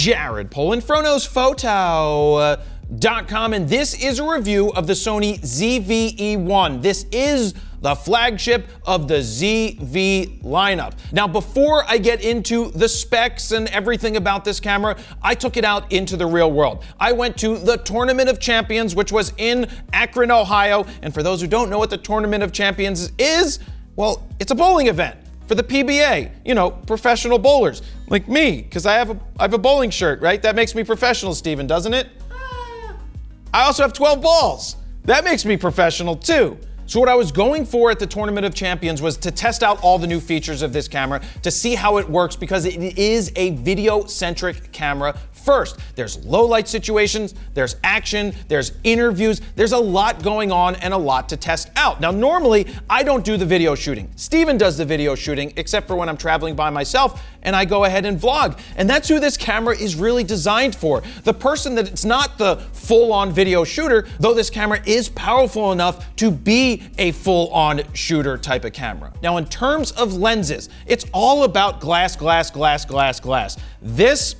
Jared Polin, FroKnowsPhoto.com, and this is a review of the Sony ZV-E1. This is the flagship of the ZV lineup. Now, before I get into the specs and everything about this camera, I took it out into the real world. I went to the Tournament of Champions, which was in Akron, Ohio. And for those who don't know what the Tournament of Champions is, well, it's a bowling event for the PBA, you know, professional bowlers like me, because I have a bowling shirt, right? That makes me professional, Steven, doesn't it? I also have 12 balls. That makes me professional too. So what I was going for at the Tournament of Champions was to test out all the new features of this camera to see how it works, because it is a video-centric camera first. There's low light situations, there's action, there's interviews, there's a lot going on and a lot to test out. Now, normally I don't do the video shooting. Steven does the video shooting, except for when I'm traveling by myself and I go ahead and vlog. And that's who this camera is really designed for. The person that it's not the full-on video shooter, though this camera is powerful enough to be a full-on shooter type of camera. Now, in terms of lenses, it's all about glass, glass, glass, glass, glass. This,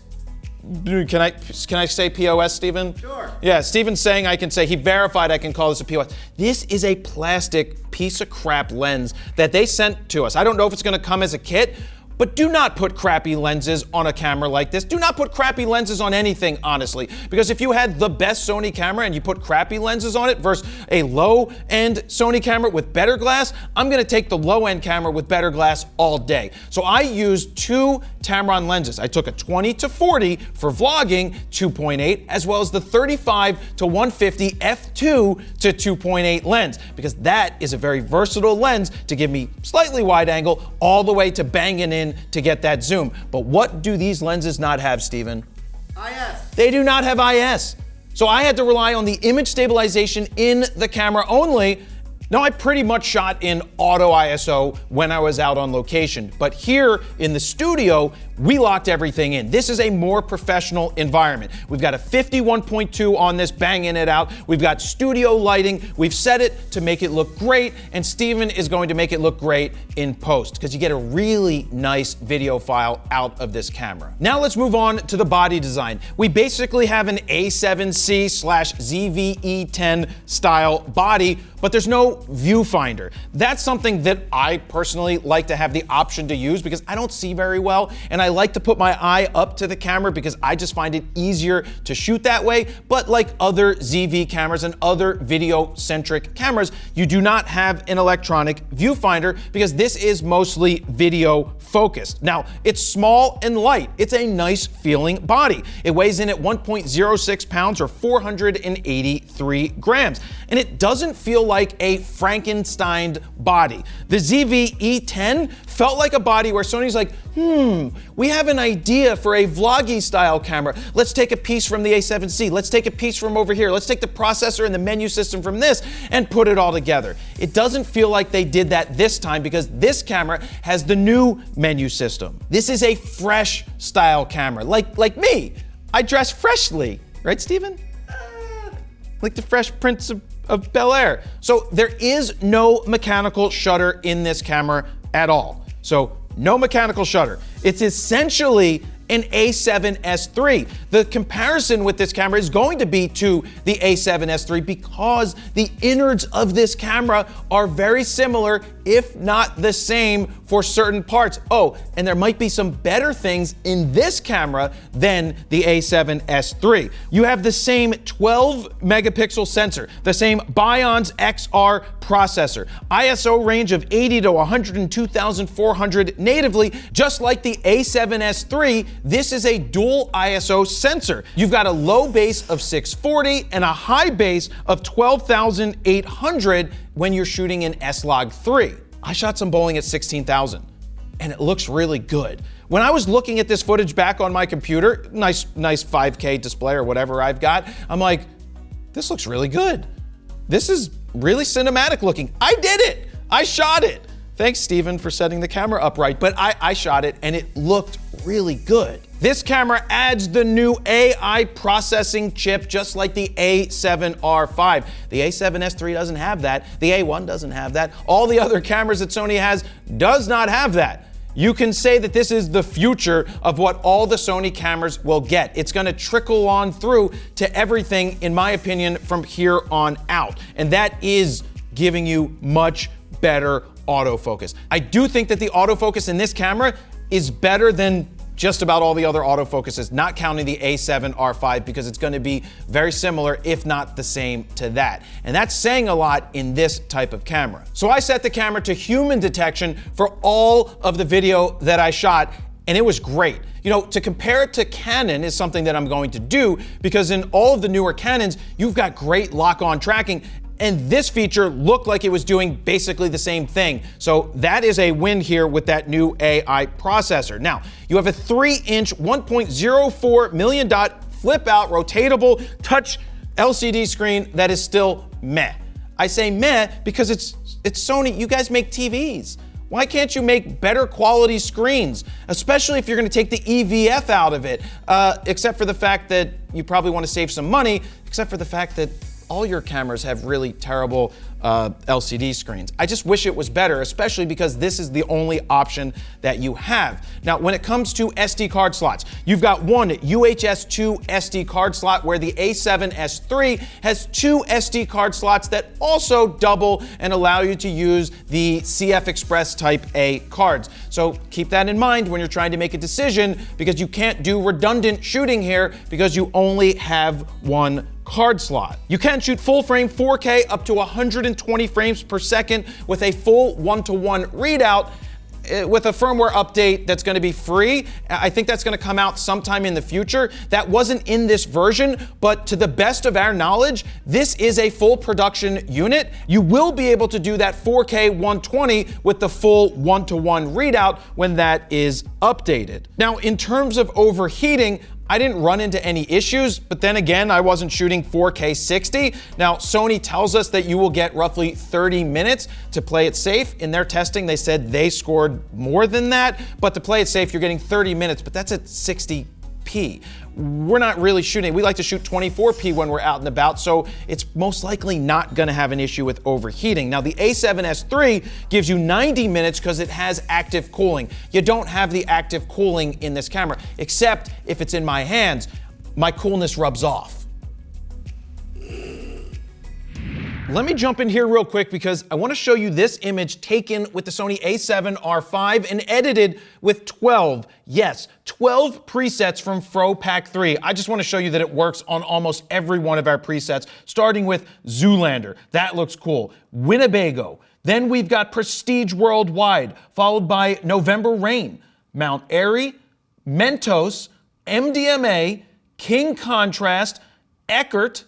can I say POS, Steven? Sure. Yeah, Steven's saying I can say, he verified I can call this a POS. This is a plastic piece of crap lens that they sent to us. I don't know if it's gonna come as a kit, but do not put crappy lenses on a camera like this. Do not put crappy lenses on anything, honestly. Because if you had the best Sony camera and you put crappy lenses on it versus a low-end Sony camera with better glass, I'm gonna take the low-end camera with better glass all day. So I used two Tamron lenses. I took a 20-40 for vlogging, 2.8, as well as the 35-150 f2 to 2.8 lens, because that is a very versatile lens to give me slightly wide angle all the way to banging in to get that zoom. But what do these lenses not have, Steven? IS. They do not have IS. So I had to rely on the image stabilization in the camera only. Now, I pretty much shot in auto ISO when I was out on location, but here in the studio, we locked everything in. This is a more professional environment. We've got a 51.2 on this, banging it out. We've got studio lighting. We've set it to make it look great, and Steven is going to make it look great in post, because you get a really nice video file out of this camera. Now let's move on to the body design. We basically have an A7C/ZV-E10 style body, but there's no viewfinder. That's something that I personally like to have the option to use, because I don't see very well, and I like to put my eye up to the camera because I just find it easier to shoot that way. But like other ZV cameras and other video-centric cameras, you do not have an electronic viewfinder because this is mostly video focused. Now, it's small and light. It's a nice feeling body. It weighs in at 1.06 pounds or 483 grams. And it doesn't feel like a Frankenstein body. The ZV-E10 felt like a body where Sony's like, we have an idea for a vloggy style camera. Let's take a piece from the A7C. Let's take a piece from over here. Let's take the processor and the menu system from this and put it all together. It doesn't feel like they did that this time, because this camera has the new menu system. This is a fresh style camera, like me. I dress freshly, right, Steven? Like the Fresh Prince of Bel-Air. So there is no mechanical shutter in this camera at all. So no mechanical shutter. It's essentially an a7S III. The comparison with this camera is going to be to the a7S III because the innards of this camera are very similar, if not the same, for certain parts. Oh, and there might be some better things in this camera than the a7S III. You have the same 12 megapixel sensor, the same Bionz XR processor, ISO range of 80 to 102,400 natively, just like the a7S III. This is a dual ISO sensor. You've got a low base of 640 and a high base of 12,800 when you're shooting in S-Log3. I shot some bowling at 16,000 and it looks really good. When I was looking at this footage back on my computer, nice 5K display or whatever I've got, I'm like, this looks really good. This is really cinematic looking. I did it. I shot it. Thanks, Steven, for setting the camera up right, but I shot it and it looked really good. This camera adds the new AI processing chip, just like the A7R5. The A7S III doesn't have that. The A1 doesn't have that. All the other cameras that Sony has does not have that. You can say that this is the future of what all the Sony cameras will get. It's going to trickle on through to everything, in my opinion, from here on out. And that is giving you much better autofocus. I do think that the autofocus in this camera is better than just about all the other autofocuses, not counting the A7R5, because it's going to be very similar, if not the same, to that. And that's saying a lot in this type of camera. So I set the camera to human detection for all of the video that I shot, and it was great. You know, to compare it to Canon is something that I'm going to do, because in all of the newer Canons, you've got great lock-on tracking, and this feature looked like it was doing basically the same thing. So that is a win here with that new AI processor. Now, you have a 3-inch, 1.04 million dot flip-out rotatable touch LCD screen that is still meh. I say meh because it's Sony. You guys make TVs. Why can't you make better quality screens, especially if you're going to take the EVF out of it? Except for the fact that you probably want to save some money, except for the fact that all your cameras have really terrible LCD screens. I just wish it was better, especially because this is the only option that you have. Now, when it comes to SD card slots, you've got one UHS 2 SD card slot, where the a7S III has 2 SD card slots that also double and allow you to use the CF Express Type A cards. So keep that in mind when you're trying to make a decision, because you can't do redundant shooting here because you only have one card slot. You can shoot full frame 4K up to 120 frames per second with a full 1:1 readout with a firmware update that's going to be free. I think that's going to come out sometime in the future. That wasn't in this version, but to the best of our knowledge, this is a full production unit. You will be able to do that 4K 120 with the full 1:1 readout when that is updated. Now, in terms of overheating, I didn't run into any issues, but then again, I wasn't shooting 4K 60. Now, Sony tells us that you will get roughly 30 minutes to play it safe. In their testing, they said they scored more than that, but to play it safe, you're getting 30 minutes, but that's at 60p. We're not really shooting. We like to shoot 24p when we're out and about, so it's most likely not going to have an issue with overheating. Now, the a7S III gives you 90 minutes because it has active cooling. You don't have the active cooling in this camera, except if it's in my hands. My coolness rubs off. Let me jump in here real quick because I want to show you this image taken with the Sony a7R5 and edited with 12 presets from FroPack 3. I just want to show you that it works on almost every one of our presets, starting with Zoolander. That looks cool. Winnebago. Then we've got Prestige Worldwide, followed by November Rain, Mount Airy, Mentos, MDMA, King Contrast, Eckert,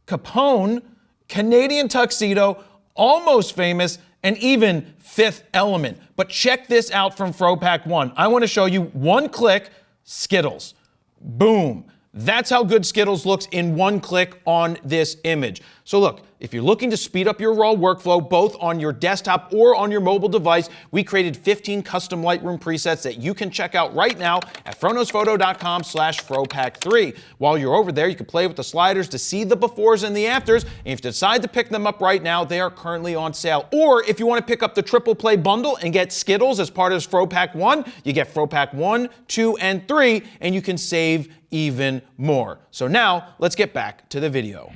Capone, Canadian Tuxedo, Almost Famous, and even Fifth Element. But check this out from FroPack 1. I want to show you one click, Skittles. Boom. That's how good Skittles looks in one click on this image. So look, if you're looking to speed up your raw workflow, both on your desktop or on your mobile device, we created 15 custom Lightroom presets that you can check out right now at FroKnowsPhoto.com/FroPack3. While you're over there, you can play with the sliders to see the befores and the afters. And if you decide to pick them up right now, they are currently on sale. Or if you want to pick up the triple play bundle and get Skittles as part of FroPack 1, you get FroPack 1, 2, and 3, and you can save even more. So now let's get back to the video.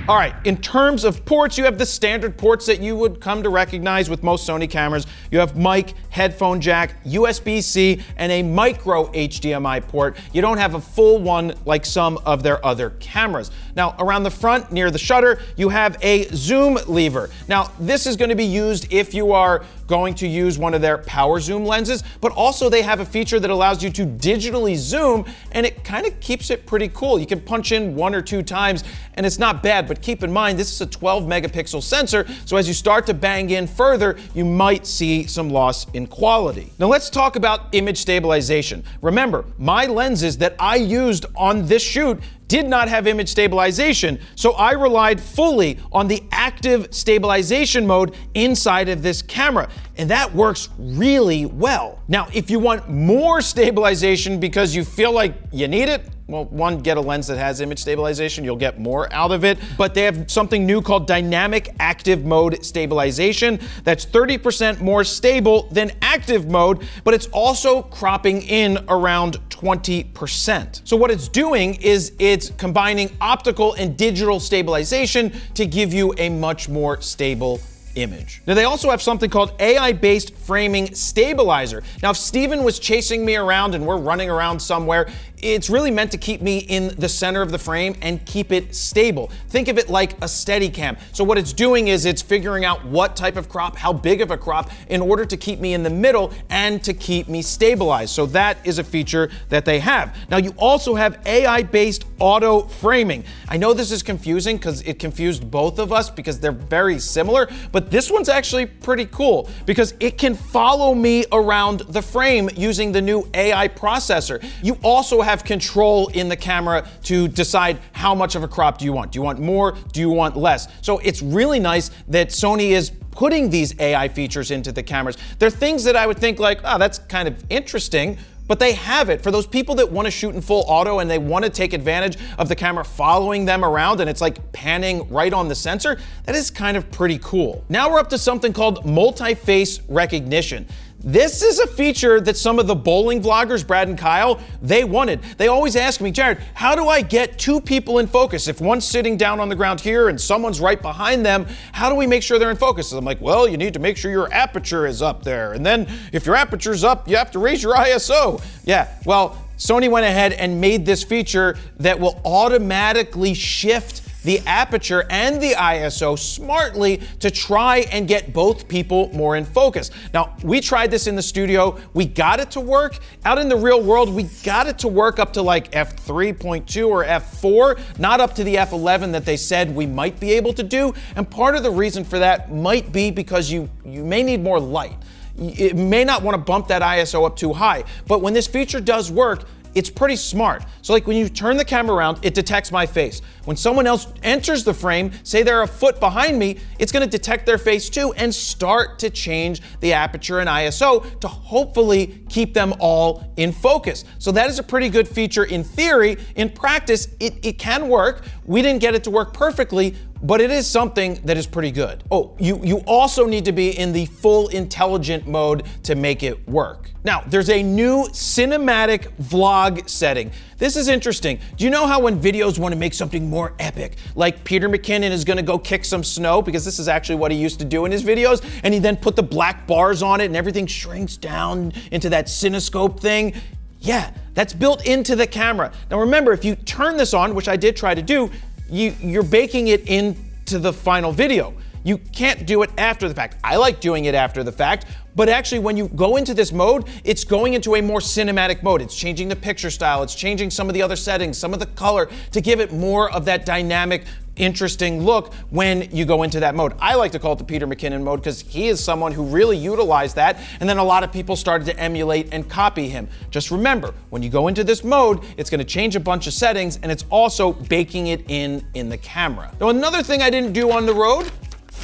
All right, in terms of ports, you have the standard ports that you would come to recognize with most Sony cameras. You have mic, headphone jack, USB-C, and a micro HDMI port. You don't have a full one like some of their other cameras. Now, around the front, near the shutter, you have a zoom lever. Now, this is going to be used if you are going to use one of their power zoom lenses, but also they have a feature that allows you to digitally zoom, and it kind of keeps it pretty cool. You can punch in 1 or 2 times, and it's not bad, but keep in mind, this is a 12 megapixel sensor, so as you start to bang in further, you might see some loss in quality. Now let's talk about image stabilization. Remember, my lenses that I used on this shoot did not have image stabilization, so I relied fully on the active stabilization mode inside of this camera. And that works really well. Now, if you want more stabilization because you feel like you need it, well, one, get a lens that has image stabilization, you'll get more out of it. But they have something new called dynamic active mode stabilization that's 30% more stable than active mode, but it's also cropping in around 20%. So what it's doing is it's combining optical and digital stabilization to give you a much more stable image. Now they also have something called AI-based framing stabilizer. Now if Steven was chasing me around and we're running around somewhere, it's really meant to keep me in the center of the frame and keep it stable. Think of it like a Steadicam. So what it's doing is it's figuring out what type of crop, how big of a crop, in order to keep me in the middle and to keep me stabilized. So that is a feature that they have. Now you also have AI-based auto framing. I know this is confusing because it confused both of us because they're very similar, but this one's actually pretty cool because it can follow me around the frame using the new AI processor. You also have control in the camera to decide how much of a crop do you want. Do you want more? Do you want less? So it's really nice that Sony is putting these AI features into the cameras. They're things that I would think like, oh, that's kind of interesting, but they have it. For those people that want to shoot in full auto and they want to take advantage of the camera following them around and it's like panning right on the sensor, that is kind of pretty cool. Now we're up to something called multi-face recognition. This is a feature that some of the bowling vloggers, Brad and Kyle, they wanted. They always ask me, Jared, how do I get two people in focus? If one's sitting down on the ground here and someone's right behind them, how do we make sure they're in focus? And I'm like, well, you need to make sure your aperture is up there. And then if your aperture's up, you have to raise your ISO. Yeah, well, Sony went ahead and made this feature that will automatically shift the aperture and the ISO smartly to try and get both people more in focus. Now, we tried this in the studio. We got it to work. Out in the real world, we got it to work up to like f3.2 or f4, not up to the f11 that they said we might be able to do. And part of the reason for that might be because you may need more light. It may not want to bump that ISO up too high, but when this feature does work, it's pretty smart. So like when you turn the camera around, it detects my face. When someone else enters the frame, say they're a foot behind me, it's gonna detect their face too and start to change the aperture and ISO to hopefully keep them all in focus. So that is a pretty good feature in theory. In practice, it can work. We didn't get it to work perfectly, but it is something that is pretty good. Oh, you also need to be in the full intelligent mode to make it work. Now, there's a new cinematic vlog setting. This is interesting. Do you know how when videos want to make something more epic, like Peter McKinnon is gonna go kick some snow, because this is actually what he used to do in his videos, and he then put the black bars on it and everything shrinks down into that cinescope thing? Yeah, that's built into the camera. Now remember, if you turn this on, which I did try to do, you're baking it into the final video. You can't do it after the fact. I like doing it after the fact, but actually when you go into this mode, it's going into a more cinematic mode. It's changing the picture style, it's changing some of the other settings, some of the color, to give it more of that dynamic, interesting look when you go into that mode. I like to call it the Peter McKinnon mode because he is someone who really utilized that, and then a lot of people started to emulate and copy him. Just remember, when you go into this mode, it's gonna change a bunch of settings, and it's also baking it in the camera. Now, another thing I didn't do on the road,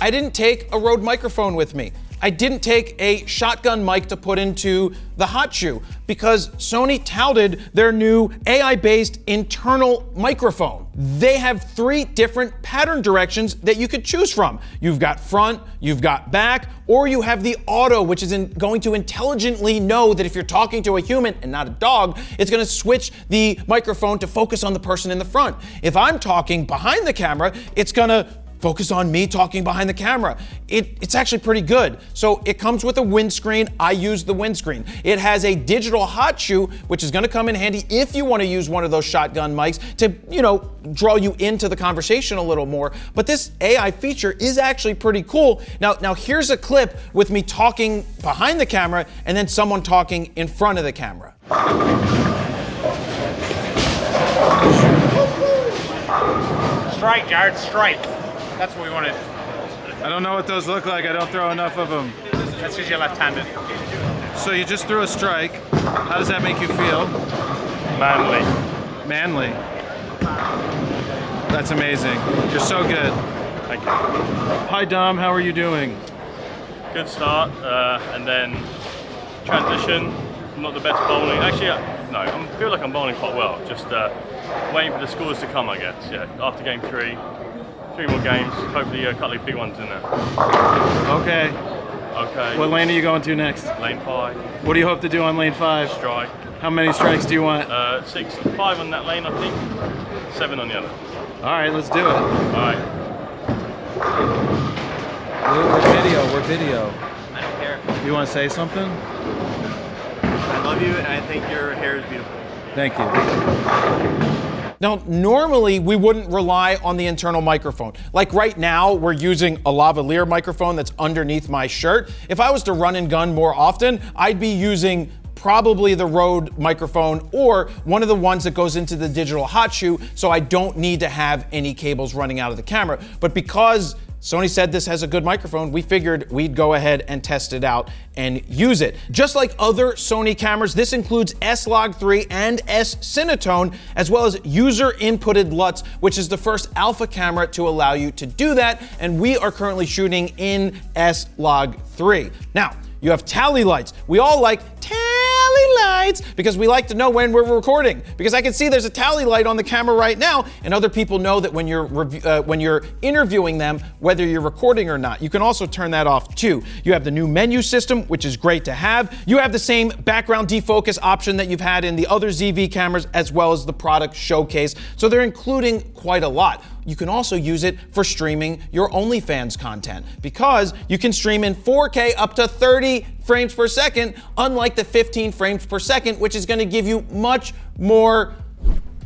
I didn't take a Rode microphone with me. I didn't take a shotgun mic to put into the hot shoe because Sony touted their new AI-based internal microphone. They have 3 different pattern directions that you could choose from. You've got front, you've got back, or you have the auto, which is going to intelligently know that if you're talking to a human and not a dog, it's gonna switch the microphone to focus on the person in the front. If I'm talking behind the camera, it's gonna focus on me talking behind the camera. It's actually pretty good. So it comes with a windscreen. I use the windscreen. It has a digital hot shoe, which is gonna come in handy if you wanna use one of those shotgun mics to, draw you into the conversation a little more. But this AI feature is actually pretty cool. Now here's a clip with me talking behind the camera and then someone talking in front of the camera. Strike, Jared, strike. That's what we wanted. I don't know what those look like. I don't throw enough of them. That's because you're left-handed. So you just threw a strike. How does that make you feel? Manly. Manly. That's amazing. You're so good. Thank you. Hi Dom, how are you doing? good start, and then transition, not the best bowling. Actually, no, I feel like I'm bowling quite well. Just waiting for the scores to come, I guess. Yeah, after game 3, 3 more games, hopefully a couple of big ones in there. Okay. Okay. What lane are you going to next? Lane 5. What do you hope to do on lane 5? Strike. How many strikes do you want? 6, 5 on that lane, I think. 7 on the other. All right, let's do it. All right. We're video. I don't care. You want to say something? I love you, and I think your hair is beautiful. Thank you. Now, normally we wouldn't rely on the internal microphone. Like right now, we're using a lavalier microphone that's underneath my shirt. If I was to run and gun more often, I'd be using probably the Rode microphone or one of the ones that goes into the digital hot shoe, so I don't need to have any cables running out of the camera. But because Sony said this has a good microphone, we figured we'd go ahead and test it out and use it. Just like other Sony cameras, this includes S-Log3 and S-Cinetone, as well as user-inputted LUTs, which is the first alpha camera to allow you to do that, and we are currently shooting in S-Log3. Now, you have tally lights. We all like tally lights because we like to know when we're recording, because I can see there's a tally light on the camera right now, and other people know that when you're interviewing them, whether you're recording or not. You can also turn that off too. You have the new menu system, which is great to have. You have the same background defocus option that you've had in the other ZV cameras, as well as the product showcase. So they're including quite a lot. You can also use it for streaming your OnlyFans content, because you can stream in 4K up to 30 frames per second, unlike the 15 frames per second, which is going to give you much more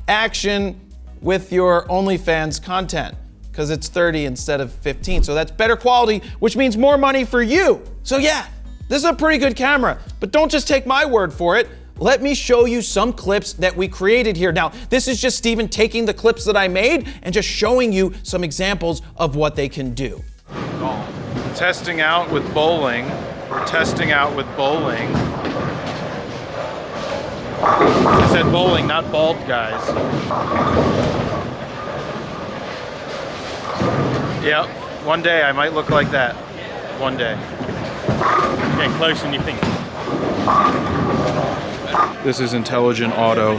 action with your OnlyFans content, because it's 30 instead of 15. So that's better quality, which means more money for you. So yeah, this is a pretty good camera, but don't just take my word for it. Let me show you some clips that we created here. Now, this is just Steven taking the clips that I made and just showing you some examples of what they can do. Testing out with bowling. We're testing out with bowling. I said bowling, not bald guys. Yep, one day I might look like that. One day. Getting closer than you think. This is Intelligent Auto.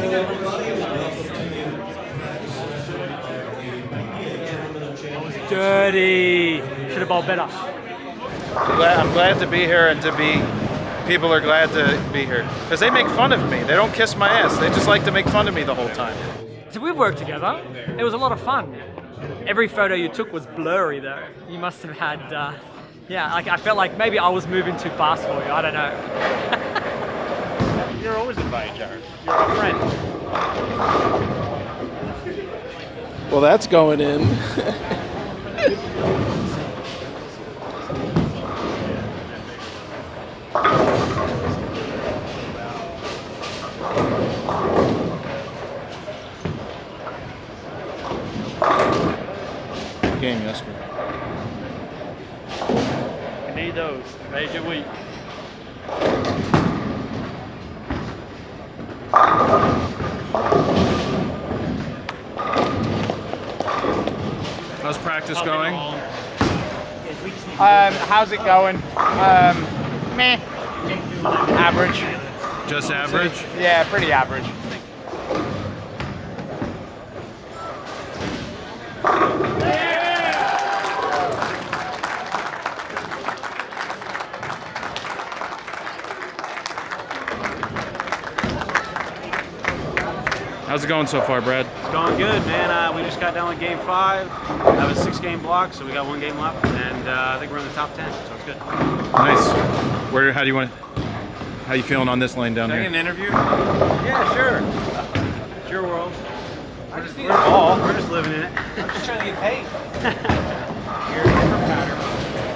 Dirty. Should have bowled better. I'm glad to be here, and people are glad to be here. Because they make fun of me. They don't kiss my ass. They just like to make fun of me the whole time. So we worked together. It was a lot of fun. Every photo you took was blurry though. You must have had, yeah, like I felt like maybe I was moving too fast for you. I don't know. You're always invited, Jared. You're our friend. Well, that's going in. Game yesterday. I need those. Made your week. How's practice going? How's it going? Meh. Average. Just average? Yeah, pretty average. How's it going so far, Brad? It's going good, man. We just got done with game 5. That was a 6-game block, so we got 1 game left, and I think we're in the top 10, so it's good. Nice. How you feeling on this lane down Can I here? get an interview? Yeah, sure. It's your world. We're just living in it. I'm just trying to get paid. Here's a different pattern.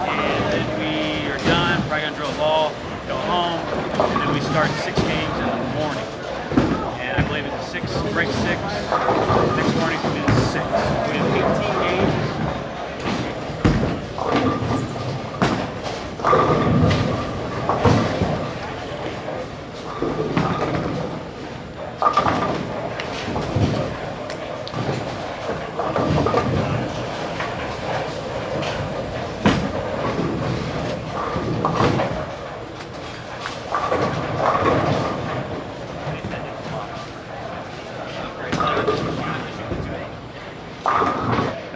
And then we are done, probably gonna drill a ball, go home, and then we start 6 games in the morning. And I believe it's a 6, break 6, next morning come in 6. We have 18 games.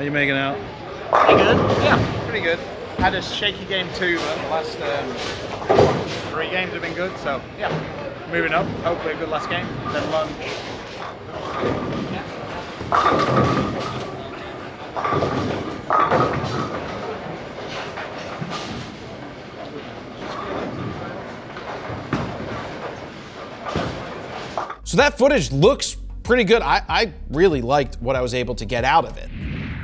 you making out? Pretty good. Yeah. Pretty good. Had a shaky game too, but the last 3 games have been good. So yeah, moving up. Hopefully a good last game. Then lunch. So that footage looks pretty good. I really liked what I was able to get out of it.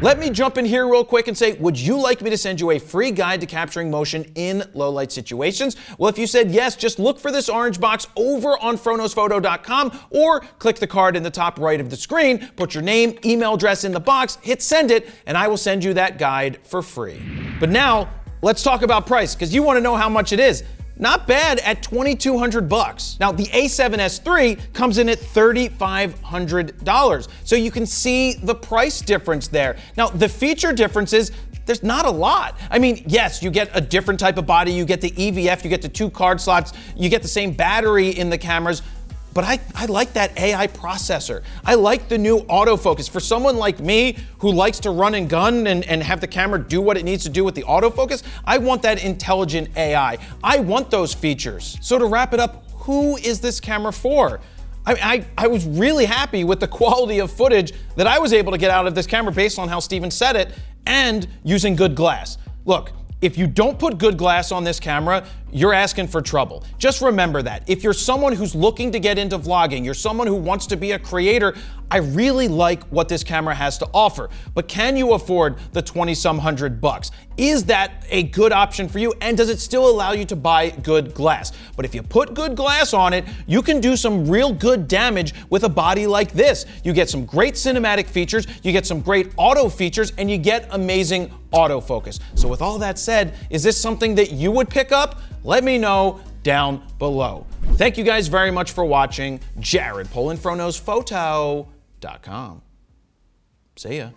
Let me jump in here real quick and say, would you like me to send you a free guide to capturing motion in low light situations? Well, if you said yes, just look for this orange box over on FroKnowsPhoto.com or click the card in the top right of the screen, put your name, email address in the box, hit send it, and I will send you that guide for free. But now, let's talk about price, because you want to know how much it is. Not bad at $2,200. Now, the a7S III comes in at $3,500. So you can see the price difference there. Now, the feature difference is there's not a lot. I mean, yes, you get a different type of body, you get the EVF, you get the 2 card slots, you get the same battery in the cameras, but I like that AI processor. I like the new autofocus. For someone like me who likes to run and gun and have the camera do what it needs to do with the autofocus, I want that intelligent AI. I want those features. So to wrap it up, who is this camera for? I was really happy with the quality of footage that I was able to get out of this camera based on how Steven said it, and using good glass. Look, if you don't put good glass on this camera, you're asking for trouble. Just remember that. If you're someone who's looking to get into vlogging, you're someone who wants to be a creator, I really like what this camera has to offer. But can you afford the 20-some hundred bucks? Is that a good option for you? And does it still allow you to buy good glass? But if you put good glass on it, you can do some real good damage with a body like this. You get some great cinematic features, you get some great auto features, and you get amazing autofocus. So with all that said, is this something that you would pick up? Let me know down below. Thank you guys very much for watching. Jared, Polin, FroKnowsPhoto.com. See ya.